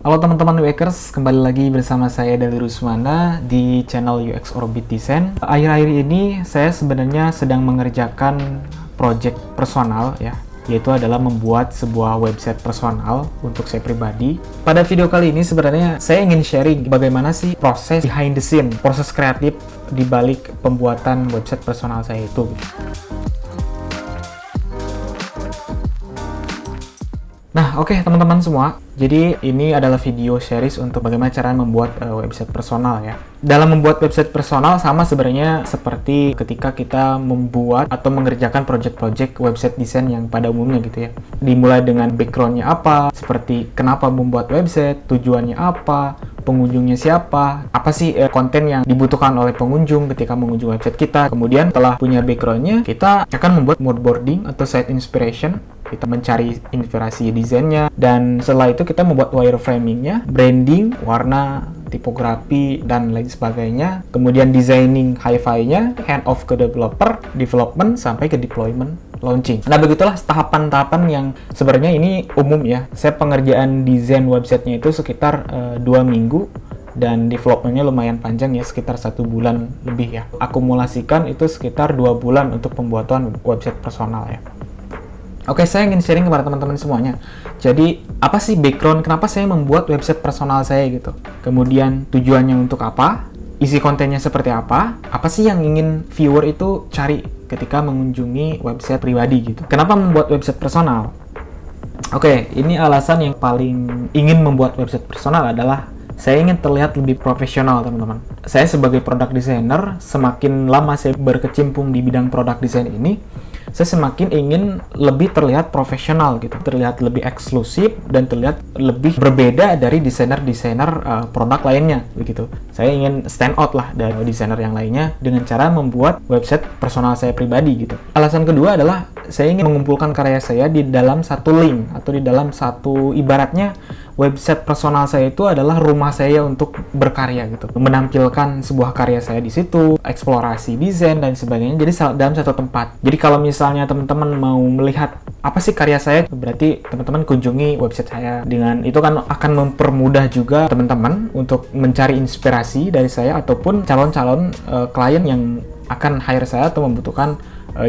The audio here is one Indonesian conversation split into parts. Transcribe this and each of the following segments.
Halo teman-teman UXers, kembali lagi bersama saya Dali Rusmana di channel UX Orbit Design. Akhir-akhir ini saya sebenarnya sedang mengerjakan project personal ya, yaitu adalah membuat sebuah website personal untuk saya pribadi. Pada video kali ini sebenarnya saya ingin sharing bagaimana sih proses behind the scene, proses kreatif di balik pembuatan website personal saya itu. Nah, oke teman-teman semua. Jadi ini adalah video series untuk bagaimana cara membuat website personal ya. Dalam membuat website personal sama sebenarnya seperti ketika kita membuat atau mengerjakan project-project website design yang pada umumnya gitu ya. Dimulai dengan background-nya apa, seperti kenapa membuat website, tujuannya apa, pengunjungnya siapa, apa sih konten yang dibutuhkan oleh pengunjung ketika mengunjungi website kita. Kemudian setelah punya background-nya, kita akan membuat mood boarding atau site inspiration. Kita mencari inspirasi desainnya, dan setelah itu kita membuat wireframing-nya, branding, warna, tipografi, dan lain sebagainya. Kemudian designing hi-fi-nya, hand off ke developer, development, sampai ke deployment, launching. Nah, begitulah tahapan-tahapan yang sebenarnya ini umum ya. Saya pengerjaan desain websitenya itu sekitar 2 minggu, dan developmentnya lumayan panjang ya, sekitar 1 bulan lebih ya. Akumulasikan itu sekitar 2 bulan untuk pembuatan website personal ya. Oke, saya ingin sharing kepada teman-teman semuanya. Jadi, apa sih background kenapa saya membuat website personal saya gitu? Kemudian tujuannya untuk apa? Isi kontennya seperti apa? Apa sih yang ingin viewer itu cari ketika mengunjungi website pribadi gitu? Kenapa membuat website personal? Oke, ini alasan yang paling ingin membuat website personal adalah saya ingin terlihat lebih profesional, teman-teman. Saya sebagai product designer, semakin lama saya berkecimpung di bidang product design ini, saya semakin ingin lebih terlihat profesional gitu, terlihat lebih eksklusif dan terlihat lebih berbeda dari desainer-desainer produk lainnya begitu. Saya ingin stand out lah dari desainer yang lainnya dengan cara membuat website personal saya pribadi gitu. Alasan kedua adalah saya ingin mengumpulkan karya saya di dalam satu link atau di dalam satu, ibaratnya website personal saya itu adalah rumah saya untuk berkarya gitu. Menampilkan sebuah karya saya di situ, eksplorasi desain dan sebagainya. Jadi dalam satu tempat. Jadi kalau misalnya teman-teman mau melihat apa sih karya saya, berarti teman-teman kunjungi website saya. Dengan itu kan akan mempermudah juga teman-teman untuk mencari inspirasi dari saya ataupun calon-calon klien yang akan hire saya atau membutuhkan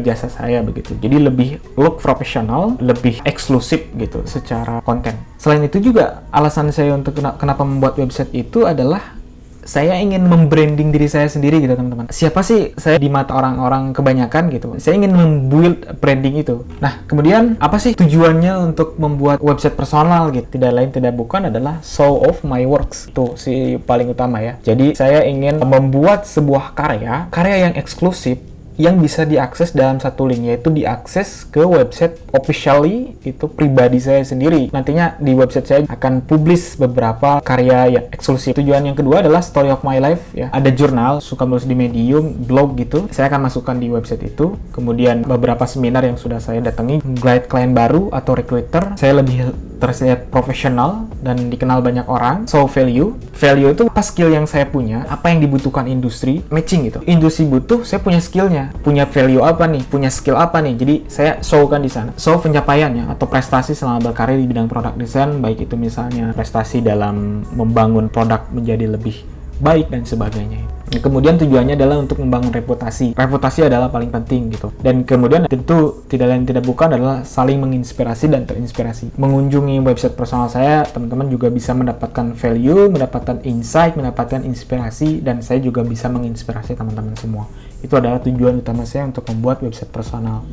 jasa saya begitu. Jadi lebih look profesional, lebih eksklusif gitu secara konten. Selain itu juga alasan saya untuk kenapa membuat website itu adalah saya ingin membranding diri saya sendiri gitu, teman-teman. Siapa sih saya di mata orang-orang kebanyakan gitu. Saya ingin membuild branding itu. Nah, kemudian apa sih tujuannya untuk membuat website personal gitu? Tidak lain tidak bukan adalah show off my works. Itu sih paling utama ya. Jadi saya ingin membuat sebuah karya yang eksklusif yang bisa diakses dalam satu link, yaitu diakses ke website officially itu pribadi saya sendiri. Nantinya di website saya akan publish beberapa karya yang eksklusif. Tujuan yang kedua adalah story of my life ya. Ada jurnal, suka menulis di Medium, blog gitu. Saya akan masukkan di website itu. Kemudian beberapa seminar yang sudah saya datangi, guide klien baru atau recruiter. Saya lebih terlihat profesional dan dikenal banyak orang. So value itu apa skill yang saya punya, apa yang dibutuhkan industri, matching gitu. Industri butuh, saya punya skillnya, punya value apa nih, punya skill apa nih. Jadi saya showkan di sana. So pencapaiannya atau prestasi selama berkarir di bidang product design, baik itu misalnya prestasi dalam membangun produk menjadi lebih baik dan sebagainya. Kemudian tujuannya adalah untuk membangun reputasi. Reputasi adalah paling penting gitu. Dan kemudian tentu tidak lain tidak bukan adalah saling menginspirasi dan terinspirasi. Mengunjungi website personal saya, teman-teman juga bisa mendapatkan value, mendapatkan insight, mendapatkan inspirasi, dan saya juga bisa menginspirasi teman-teman semua. Itu adalah tujuan utama saya untuk membuat website personal.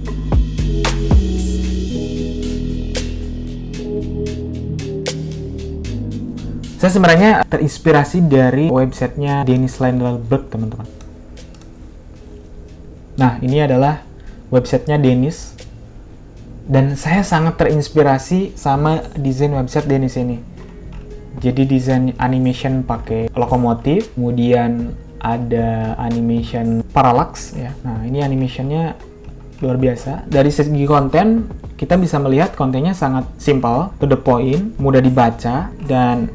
Saya sebenarnya terinspirasi dari websitenya Dennis Lindberg, teman-teman. Nah, ini adalah websitenya Dennis. Dan saya sangat terinspirasi sama desain website Dennis ini. Jadi desain animation pakai lokomotif, kemudian ada animation parallax ya. Nah, ini animationnya luar biasa. Dari segi konten, kita bisa melihat kontennya sangat simple, to the point, mudah dibaca, dan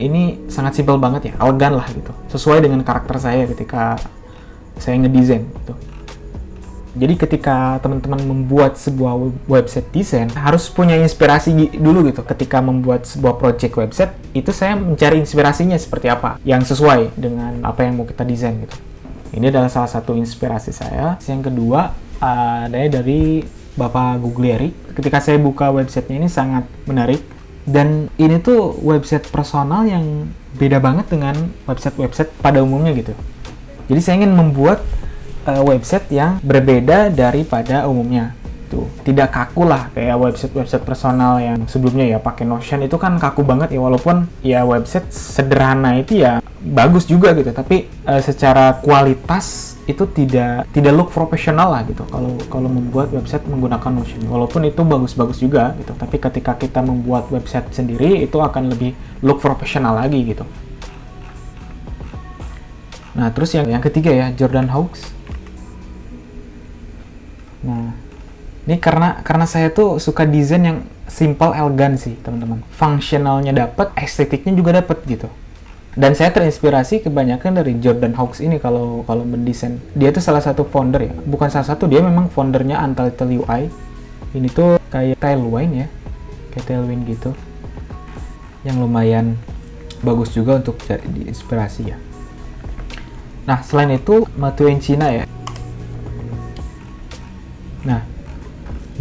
ini sangat simpel banget ya, elegan lah gitu. Sesuai dengan karakter saya ketika saya ngedesain gitu. Jadi ketika teman-teman membuat sebuah website desain, harus punya inspirasi dulu gitu. Ketika membuat sebuah project website, itu saya mencari inspirasinya seperti apa, yang sesuai dengan apa yang mau kita desain gitu. Ini adalah salah satu inspirasi saya. Yang kedua, adanya dari Bapak Guglieri. Ketika saya buka websitenya ini sangat menarik. Dan ini tuh website personal yang beda banget dengan website-website pada umumnya gitu. Jadi saya ingin membuat website yang berbeda daripada umumnya. Tuh, tidak kaku lah kayak website personal yang sebelumnya ya, pakai Notion itu kan kaku banget ya, walaupun ya website sederhana itu ya bagus juga gitu, tapi secara kualitas itu tidak look profesional lah gitu kalau membuat website menggunakan Notion, walaupun itu bagus-bagus juga gitu, tapi ketika kita membuat website sendiri itu akan lebih look profesional lagi gitu. Nah, terus yang ketiga ya, Jordan Hawkes. Nah, ini karena saya tuh suka desain yang simple, elegan sih, teman-teman. Fungsionalnya dapat, estetiknya juga dapat gitu. Dan saya terinspirasi kebanyakan dari Jordan Hawkes ini kalau mendesain. Dia tuh salah satu founder ya. Bukan salah satu, dia memang foundernya Untitled UI. Ini tuh kayak Tailwind ya. Kayak Tailwind gitu. Yang lumayan bagus juga untuk cari inspirasi ya. Nah, selain itu, Matuen Cina ya. Nah,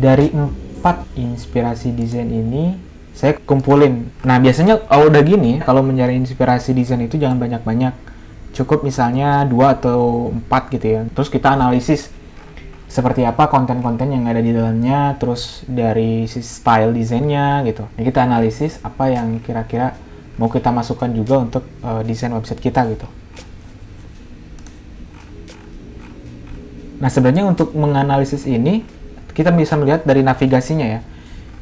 dari 4 inspirasi desain ini saya kumpulin. Nah, biasanya udah gini, kalau mencari inspirasi desain itu jangan banyak-banyak. Cukup misalnya 2 atau 4 gitu ya. Terus kita analisis seperti apa konten-konten yang ada di dalamnya, terus dari style desainnya gitu. Nah, kita analisis apa yang kira-kira mau kita masukkan juga untuk desain website kita gitu. Nah, sebenarnya untuk menganalisis ini, kita bisa melihat dari navigasinya ya.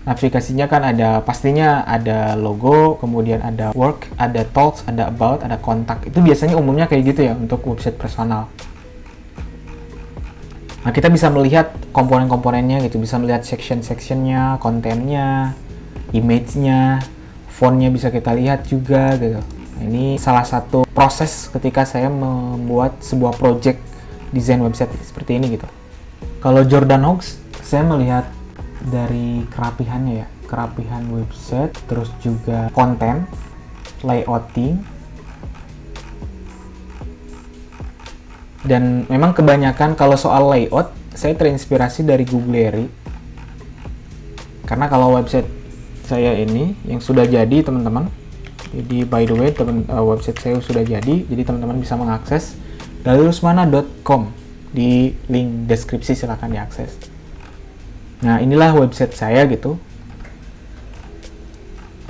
Navigasinya kan pastinya ada logo, kemudian ada work, ada talks, ada about, ada kontak. Itu biasanya umumnya kayak gitu ya untuk website personal. Nah, kita bisa melihat komponen-komponennya gitu, bisa melihat section-sectionnya, kontennya, image-nya, font-nya bisa kita lihat juga gitu. Nah, ini salah satu proses ketika saya membuat sebuah project desain website seperti ini gitu. Kalau Jordan Hawkes, saya melihat dari kerapihannya ya, kerapihan website, terus juga konten, layouting, dan memang kebanyakan kalau soal layout, saya terinspirasi dari Guglieri. Karena kalau website saya ini yang sudah jadi teman-teman, jadi by the way website saya sudah jadi teman-teman bisa mengakses dari rusmana.com di link deskripsi, silahkan diakses. Nah, inilah website saya gitu.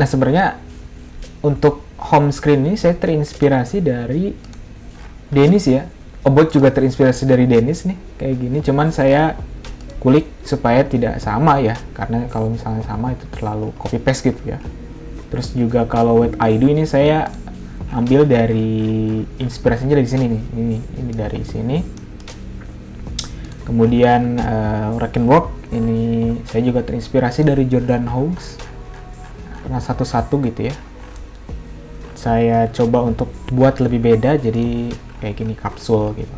Nah, sebenarnya untuk home screen ini saya terinspirasi dari Dennis ya. Obot juga terinspirasi dari Dennis nih, kayak gini. Cuman saya kulik supaya tidak sama ya, karena kalau misalnya sama itu terlalu copy paste gitu ya. Terus juga kalau what I do ini saya ambil dari inspirasinya dari sini nih, ini dari sini. Kemudian Work and Work ini saya juga terinspirasi dari Jordan Hawkes, karena satu-satu gitu ya. Saya coba untuk buat lebih beda, jadi kayak gini kapsul gitu.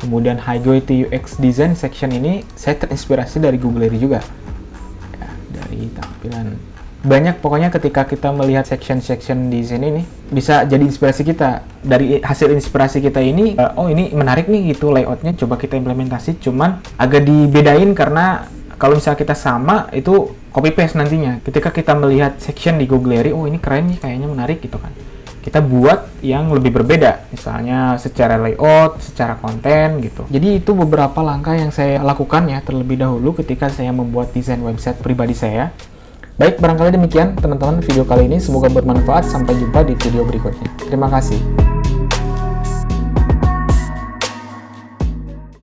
Kemudian High Quality UX Design section ini saya terinspirasi dari Guglieri juga ya, dari tampilan. Banyak pokoknya ketika kita melihat section-section di sini nih, bisa jadi inspirasi kita. Dari hasil inspirasi kita ini, oh ini menarik nih gitu layoutnya, coba kita implementasi. Cuman agak dibedain karena kalau misalnya kita sama, itu copy paste nantinya. Ketika kita melihat section di Guglieri, oh ini keren nih, kayaknya menarik gitu kan. Kita buat yang lebih berbeda, misalnya secara layout, secara konten gitu. Jadi itu beberapa langkah yang saya lakukan ya terlebih dahulu ketika saya membuat desain website pribadi saya. Baik, barangkali demikian teman-teman video kali ini. Semoga bermanfaat. Sampai jumpa di video berikutnya. Terima kasih.